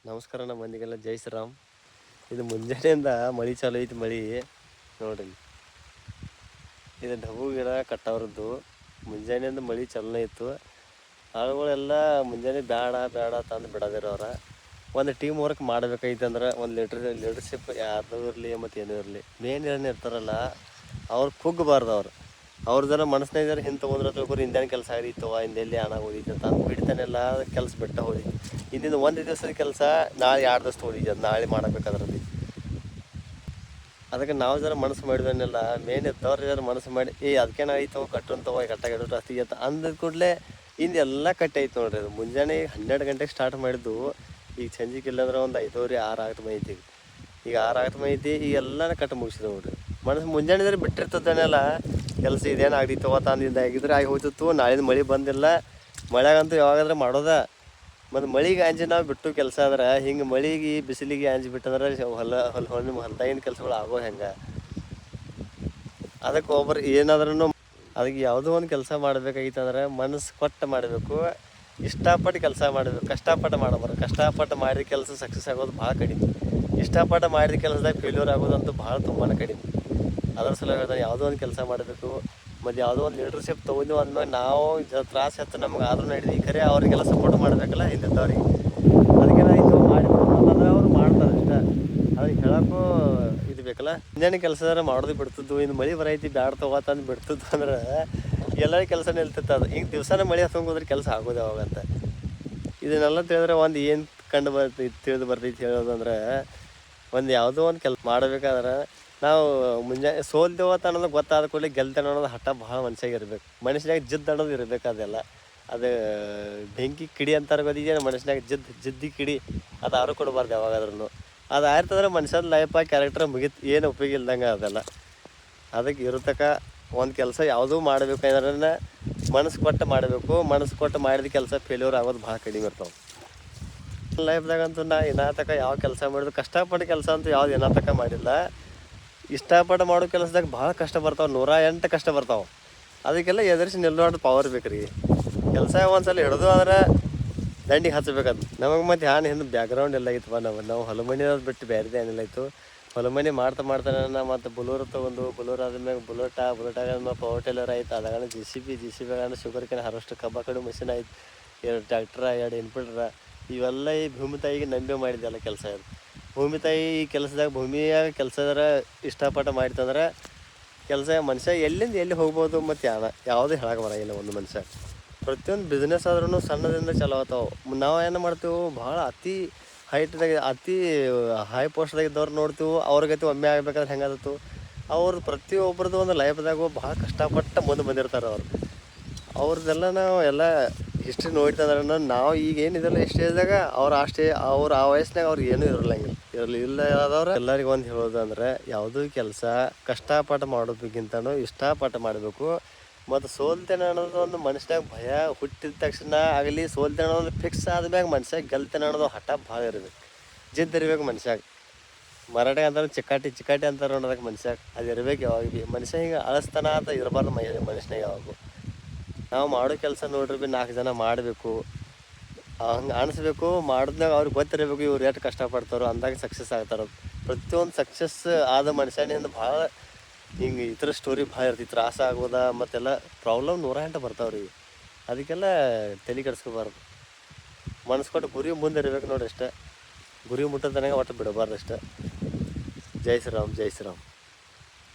ನಮಸ್ಕಾರ ನಮ್ಮ ಮಂದಿಗೆಲ್ಲ ಜೈ ಶ್ರೀರಾಮ್. ಇದು ಮುಂಜಾನೆಯಿಂದ ಮಳೆ ಚಾಲು ಐತಿ. ಮಳೆ ನೋಡ್ರಿ, ಇದು ಡಬ್ಬು ಗಿಡ ಕಟ್ಟವ್ರದ್ದು. ಮುಂಜಾನೆಯಿಂದ ಮಳೆ ಚಾಲೂ ಇತ್ತು. ಆಳುಗಳೆಲ್ಲ ಮುಂಜಾನೆ ಬೇಡ ಬೇಡ ತಂದು ಬಿಡೋದಿರೋರ. ಒಂದು ಟೀಮ್ ವರ್ಕ್ ಮಾಡಬೇಕೈತೆ ಅಂದ್ರೆ ಒಂದು ಲೀಡರ್ಶಿಪ್ ಯಾರನ್ನೂ ಇರಲಿ ಮತ್ತು ಏನೂ ಇರಲಿ, ಮೇನ್ ಏನೇನು ಇರ್ತಾರಲ್ಲ ಅವ್ರು ಕುಗ್ಗಬಾರ್ದು. ಅವ್ರ ಜನ ಮನಸ್ಸಿನಾಗ ಹಿಂದೆ ತೊಗೊಂಡ್ರೆ ತಿಳ್ಕೊರಿ, ಹಿಂದೇನು ಕೆಲಸ ಆಗಿತ್ತು, ಹಿಂದೆಲ್ಲಿ ಹಣ ಹೋದಿತ್ತು ಅಂತ ಬಿಡ್ತಾನೆಲ್ಲ ಕೆಲಸ ಬಿಟ್ಟ ಹೋದಿ. ಇಂದಿನ ಒಂದು ದಿವಸದ ಕೆಲಸ ನಾಳೆ 2 ದಿವಸ ಹೋದಿದ್ದು, ಅದು ನಾಳೆ ಮಾಡಬೇಕಾದ್ರಲ್ಲಿ. ಅದಕ್ಕೆ ನಾವು ಜನ ಮನಸ್ಸು ಮಾಡಿದವನ್ನೆಲ್ಲ ಮೇನ್ ಇದ್ದವ್ರು ಜನ ಮನಸ್ಸು ಮಾಡಿ ಅದಕ್ಕೇನಾಗಿತ್ತು ಕಟ್ಟುವಂತವ ಕಟ್ಟಾಗಿಡೋದು ಅಸ್ತಿ ಅಂತ ಅಂದ ಕೂಡಲೇ ಇಂದು ಎಲ್ಲ ಕಟ್ಟಾಯ್ತು ನೋಡ್ರಿ. ಅದು ಮುಂಜಾನೆ 12 ಗಂಟೆಗೆ ಸ್ಟಾರ್ಟ್ ಮಾಡಿದ್ದು, ಈಗ ಸಂಜೆಗೆ ಇಲ್ಲಂದ್ರೆ ಒಂದು 5:30 6 ಆಗ್ತಾ ಮೈತಿ. ಈಗ 6 ಆಗ್ತಾ ಮೈತಿ. ಈಗ ಎಲ್ಲನೂ ಕಟ್ಟ ಮುಗಿಸಿದೆ ನೋಡ್ರಿ. ಮನಸ್ಸು ಮುಂಜಾನೆ ಬಿಟ್ಟಿರ್ತದನ್ನೆಲ್ಲ ಕೆಲಸ ಇದೇನು ಆಗಿತ್ತು ತಂದಿಂದ ಆಗಿದ್ರೆ ಆಗಿ ಹೋಗ್ತಿತ್ತು. ನಾಳಿನ ಮಳೆ ಬಂದಿಲ್ಲ. ಮಳೆಗಂತೂ ಯಾವಾಗಾದ್ರೆ ಮಾಡೋದ. ಮತ್ತು ಮಳೆಗೆ ಅಂಜಿ ನಾವು ಬಿಟ್ಟು ಕೆಲಸ ಅಂದ್ರೆ ಹಿಂಗೆ ಮಳೆಗೆ ಬಿಸಿಲಿಗೆ ಅಂಜಿ ಬಿಟ್ಟಂದ್ರೆ ಹೊಲದಾಗಿನ ಕೆಲಸಗಳು ಆಗೋ ಹೆಂಗೆ. ಅದಕ್ಕೆ ಒಬ್ಬರು ಏನಾದ್ರೂ ಅದಕ್ಕೆ ಯಾವುದೋ ಒಂದು ಕೆಲಸ ಮಾಡಬೇಕಾಗಿತ್ತು ಅಂದ್ರೆ ಮನಸ್ಸು ಕೊಟ್ಟು ಮಾಡಬೇಕು, ಇಷ್ಟಪಟ್ಟು ಕೆಲಸ ಮಾಡಬೇಕು. ಕಷ್ಟಪಟ್ಟು ಮಾಡಬಾರ್ದು. ಕಷ್ಟಪಟ್ಟು ಮಾಡಿದ ಕೆಲಸ ಸಕ್ಸಸ್ ಆಗೋದು ಭಾಳ ಕಡಿಮೆ. ಇಷ್ಟಪಟ್ಟು ಮಾಡಿದ ಕೆಲಸದಾಗ ಫೇಲ್ಯೂರ್ ಆಗೋದಂತೂ ಭಾಳ ತುಂಬಾ ಕಡಿಮೆ. ಅದರ ಸಲುವಾಗಿ ಯಾವುದೋ ಒಂದು ಕೆಲಸ ಮಾಡಬೇಕು. ಮತ್ತು ಯಾವುದೋ ಒಂದು ಲೀಡರ್ಶಿಪ್ ತೊಗೊಂಡು ಅಂದ್ಮೇಲೆ ನಾವು ತ್ರಾಸ ಹೆಚ್ಚು ನಮ್ಗೆ ಆದ್ರೂ ನಡೆದು ಈ ಕರೆ ಅವರಿಗೆಲ್ಲ ಸಪೋರ್ಟ್ ಮಾಡಬೇಕಲ್ಲ ಹಿಂದಿದ್ದವ್ರಿಗೆ. ಅದಕ್ಕೇನಾಯಿತು ಅಂತಂದ್ರೆ ಅವ್ರು ಮಾಡ್ತಾರೆ ಅಷ್ಟೇ. ಅದಕ್ಕೆ ಹೇಳೋಕ್ಕೂ ಇದು ಬೇಕಲ್ಲ. ಮುಂಜಾನೆ ಕೆಲಸ ಮಾಡೋದು ಬಿಡ್ತಿದ್ದು, ಇನ್ನು ಮಳೆ ಬರೈತಿ ಬ್ಯಾಡ ತೊಗೋತಂದು ಬಿಡ್ತಿದ್ದು ಅಂದ್ರೆ ಎಲ್ಲರಿಗೂ ಕೆಲಸ ನಿಲ್ತಿತ್ತು. ಅದು ಈಗ ದಿವಸನೇ ಮಳೆ ಹತ್ಕೊಂಡ್ರೆ ಕೆಲಸ ಆಗೋದು ಯಾವಾಗಂತ. ಇದನ್ನೆಲ್ಲ ತಿಳಿದ್ರೆ ಒಂದು ಏನು ಕಂಡು ತಿಳಿದು ಬರ್ತೈತಿ ಹೇಳೋದಂದ್ರೆ, ಒಂದು ಯಾವುದೋ ಒಂದು ಕೆಲಸ ಮಾಡಬೇಕಾದ್ರೆ ನಾವು ಮುಂಜಾನೆ ಸೋಲ್ತೇವತ್ತ ಅನ್ನೋದು ಗೊತ್ತಾದ ಕೂಡಲೇ ಗೆಲ್ತೇನೆ ಅನ್ನೋದು ಹಠ ಭಾಳ ಮನುಷ್ಯಾಗ ಇರಬೇಕು. ಮನುಷ್ಯನಾಗ ಜಿದ್ದು ಅನ್ನೋದು ಇರಬೇಕು. ಅದೆಲ್ಲ ಅದು ಬೆಂಕಿ ಕಿಡಿ ಅಂತಾರೆ ಗೊತ್ತಿದೆ. ಮನುಷ್ಯನಾಗ ಜಿದ್ದಿ ಕಿಡಿ ಅದು ಯಾರು ಕೊಡಬಾರ್ದು ಯಾವಾಗಾದ್ರೂ. ಅದು ಆಯ್ತಂದ್ರೆ ಮನುಷ್ಯನ ಲೈಫಾಗ ಕ್ಯಾರೆಕ್ಟರ್ ಮುಗಿತು, ಏನು ಉಪಯೋಗ ಇಲ್ದಂಗೆ ಅದೆಲ್ಲ. ಅದಕ್ಕೆ ಇರತಕ್ಕ ಒಂದು ಕೆಲಸ ಯಾವುದೂ ಮಾಡಬೇಕಂದ್ರೆ ಮನಸ್ಸು ಕೊಟ್ಟು ಮಾಡಬೇಕು. ಮನಸ್ಸು ಕೊಟ್ಟು ಮಾಡಿದ ಕೆಲಸ ಫೇಲ್ಯೂರ್ ಆಗೋದು ಭಾಳ ಕಡಿಮೆ ಇರ್ತಾವೆ ಲೈಫ್ದಾಗಂತೂ. ಏನಾತಕ ಯಾವ ಕೆಲಸ ಮಾಡಿದ್ರು ಕಷ್ಟಪಟ್ಟು ಕೆಲಸ ಅಂತೂ ಯಾವ್ದು ಏನಾತಕ ಮಾಡಿಲ್ಲ. ಇಷ್ಟಪಟ್ಟು ಮಾಡೋ ಕೆಲಸದಾಗ ಭಾಳ ಕಷ್ಟ ಬರ್ತಾವೆ, 108 ಕಷ್ಟ ಬರ್ತಾವೆ. ಅದಕ್ಕೆಲ್ಲ ಎದುರಿಸಿ ನಿಲ್ಲೋದು ಪವರ್ ಬೇಕು ರೀ. ಕೆಲಸ ಒಂದ್ಸಲ ಹಿಡಿದು ಅಂದ್ರೆ ದಂಡಿಗೆ ಹಚ್ಚಬೇಕದು. ನಮಗೆ ಮತ್ತು ಹಿಂದೆ ಬ್ಯಾಕ್ಗ್ರೌಂಡ್ ಎಲ್ಲ ಇತ್ತು. ನಾವು ಹೊಲಮನಿಯೋದು ಬಿಟ್ಟು ಬೇರೆದೇ ಏನಿಲ್ಲ ಇತ್ತು. ಹೊಲಮನಿ ಮಾಡ್ತಾನೆ ಮತ್ತು ಬುಲೂರ್ ತೊಗೊಂಡು, ಬುಲೂರ್ ಆದ್ಮೇಲೆ ಬುಲೆಟ್ ಆದ್ಮೇಲೆ ಪವರ್ ಟೇಲರ್ ಆಯ್ತು. ಅದಾಗ J C B sugar cane harvest ಕಬ್ಬ ಕಡು ಮಿಷಿನ್ ಆಯ್ತು. 2 ಟ್ರ್ಯಾಕ್ಟ್ರ 2 ಇನ್ಪುಟ್ರ ಇವೆಲ್ಲ ಈ ಭೂಮಿ ತಾಯಿಗೆ ನಂಬಿ ಮಾಡಿದ್ದೆಲ್ಲ ಕೆಲಸ ಇದು. ಭೂಮಿ ತಾಯಿ ಈ ಕೆಲಸದಾಗ ಭೂಮಿಯಾಗ ಕೆಲಸದಾರ ಇಷ್ಟಪಟ್ಟು ಮಾಡಿತಂದ್ರೆ ಕೆಲಸ ಮನುಷ್ಯ ಎಲ್ಲಿಂದ ಎಲ್ಲಿ ಹೋಗ್ಬೋದು. ಮತ್ತು ಯಾವುದೇ ಹೇಳಕ್ಕೆ ಬರೋಂಗಿಲ್ಲ. ಒಂದು ಮನುಷ್ಯ ಪ್ರತಿಯೊಂದು ಬಿಸ್ನೆಸ್ ಆದ್ರೂ ಸಣ್ಣದಿಂದ ಚಲೋ ಆಗ್ತಾವೆ. ನಾವು ಏನು ಮಾಡ್ತೀವಿ, ಭಾಳ ಅತಿ ಹೈಟ್ದಾಗ ಅತಿ ಹೈ ಪೋಸ್ಟ್ದಾಗ ಇದ್ದವ್ರು ನೋಡ್ತೀವಿ. ಅವ್ರಿಗೈತಿ ಒಮ್ಮೆ ಆಗ್ಬೇಕಾದ್ರೆ ಹೆಂಗಾದತ್ತು ಅವ್ರು ಪ್ರತಿಯೊಬ್ಬರದ್ದು ಒಂದು ಲೈಫ್ದಾಗೂ ಭಾಳ ಕಷ್ಟಪಟ್ಟು ಮುಂದೆ ಬಂದಿರ್ತಾರೆ. ಅವ್ರದ್ದೆಲ್ಲ ನಾವು ಎಲ್ಲ ಹಿಸ್ಟ್ರಿ ನೋಡ್ತಂದ್ರೆ ನಾವು ಈಗ ಏನಿದೆಲ್ಲ ಸ್ಟೇಜ್ದಾಗ ಅವ್ರು ಅವ್ರು ಆ ವಯಸ್ಸಿನಾಗ ಅವ್ರಿಗೆ ಏನೂ ಇಲ್ಲ ಆದವ್ರು. ಎಲ್ಲರಿಗೂ ಒಂದು ಹೇಳೋದು ಅಂದರೆ, ಯಾವುದೂ ಕೆಲಸ ಕಷ್ಟಪಟ್ಟು ಮಾಡೋದಕ್ಕಿಂತನೂ ಇಷ್ಟಪಟ್ಟು ಮಾಡಬೇಕು. ಮತ್ತು ಸೋಲ್ತೇನೆ ಅನ್ನೋದು ಒಂದು ಮನುಷ್ಯನಾಗ ಭಯ ಹುಟ್ಟಿದ ತಕ್ಷಣ ಆಗಲಿ, ಸೋಲ್ತೇನೆ ಅನ್ನೋದು ಫಿಕ್ಸ್ ಆದ್ಮ್ಯಾಗ ಮನುಷ್ಯ ಗೆಲ್ತೇನೆ ಅನ್ನೋದು ಹಠ ಭಾಳ ಇರಬೇಕು, ಜಿದ್ದು ಇರ್ಬೇಕು ಮನುಷ್ಯಾಗ. ಮರಾಠಿ ಅಂತಾರೆ ಚಿಕ್ಕಾಟಿ ಅಂತಾರೆ ನೋಡೋದಕ್ಕೆ ಮನುಷ್ಯಾಗ ಅದು ಇರ್ಬೇಕು. ಯಾವಾಗ ಭೀ ಮನುಷ್ಯ ಹಿಂಗೆ ಅಳಸ್ತನ ಅಂತ ಇರಬಾರ್ದು ಮನುಷ್ಯನಾಗ ಯಾವಾಗೂ. ನಾವು ಮಾಡೋ ಕೆಲಸ ನೋಡ್ರಿ 4 ಜನ ಮಾಡಬೇಕು, ಹಂಗೆ ಅನಿಸ್ಬೇಕು. ಮಾಡಿದ್ನಾಗ ಅವ್ರಿಗೆ ಗೊತ್ತಿರಬೇಕು ಇವ್ರು ಎಷ್ಟು ಕಷ್ಟಪಡ್ತಾರೋ ಅಂದಾಗ ಸಕ್ಸಸ್ ಆಗ್ತಾರೆ. ಪ್ರತಿಯೊಂದು ಸಕ್ಸಸ್ ಆದ ಮನುಷ್ಯನಿಂದ ಭಾಳ ಹಿಂಗೆ ಈ ಥರ ಸ್ಟೋರಿ ಭಾಳ ಇರ್ತೈತಿ. ತ್ರಾಸ ಆಗೋದ ಮತ್ತೆಲ್ಲ ಪ್ರಾಬ್ಲಮ್ 108 ಬರ್ತಾವ್ರಿ. ಅದಕ್ಕೆಲ್ಲ ತಲೆ ಕೆಡಿಸ್ಕೋಬಾರ್ದು. ಮನಸ್ಸು ಕೊಟ್ಟು ಗುರಿ ಮುಂದೆ ಇರ್ಬೇಕು ನೋಡಿ ಅಷ್ಟೇ. ಗುರಿ ಮುಟ್ಟೋದನಾಗ ಒಟ್ಟು ಬಿಡಬಾರ್ದು ಅಷ್ಟೇ. ಜೈ ಶ್ರೀರಾಮ್, ಜೈ ಶ್ರೀರಾಮ್.